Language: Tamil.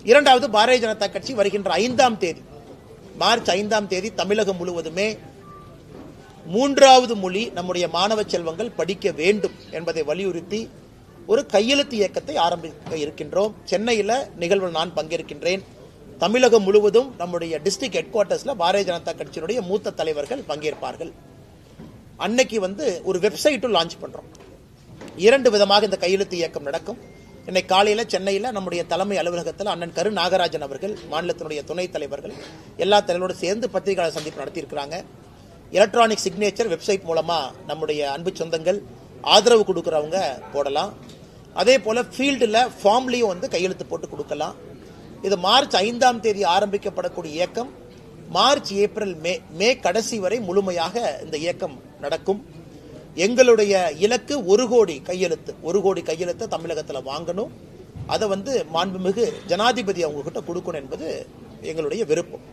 இரண்டாவது, பாரதிய ஜனதா கட்சி வருகின்ற 5ஆம் தேதி, மார்ச் 5ஆம் தேதி தமிழகம் முழுவதுமே 3வது மொழி நம்முடைய மாணவ செல்வங்கள் படிக்க வேண்டும் என்பதை வலியுறுத்தி ஒரு கையெழுத்து இயக்கத்தை ஆரம்பிக்க இருக்கின்றோம். சென்னையில் நிகழ்வில் நான் பங்கேற்கின்றேன். தமிழகம் முழுவதும் நம்முடைய டிஸ்ட்ரிக்ட் ஹெட் குவார்ட்டர்ஸில் பாரதிய ஜனதா கட்சியினுடைய மூத்த தலைவர்கள் பங்கேற்பார்கள். அன்னைக்கு ஒரு வெப்சைட்டும் லான்ச் பண்றோம். 2 விதமாக இந்த கையெழுத்து இயக்கம் நடக்கும். இன்னைக்கு காலையில் சென்னையில் நம்முடைய தலைமை அலுவலகத்தில் அண்ணன் கரு நாகராஜன் அவர்கள், மாநிலத்தினுடைய துணைத் தலைவர்கள், எல்லா தலைவரோடு சேர்ந்து பத்திரிகையாளர் சந்திப்பு நடத்தியிருக்கிறாங்க. எலக்ட்ரானிக் சிக்னேச்சர் வெப்சைட் மூலமா நம்முடைய அன்பு சொந்தங்கள் ஆதரவு கொடுக்குறவங்க போடலாம். அதே போல ஃபீல்டில் ஃபார்ம்லையும் கையெழுத்து போட்டு கொடுக்கலாம். இது மார்ச் 5ஆம் தேதி ஆரம்பிக்கப்படக்கூடிய இயக்கம் மார்ச், ஏப்ரல், மே கடைசி வரை முழுமையாக இந்த இயக்கம் நடக்கும். எங்களுடைய இலக்கு 1 கோடி கையெழுத்து. 1 கோடி கையெழுத்தை தமிழகத்தில் வாங்கணும். அதை மாண்புமிகு ஜனாதிபதி அவங்க கிட்ட கொடுக்கணும் என்பது எங்களுடைய விருப்பம்.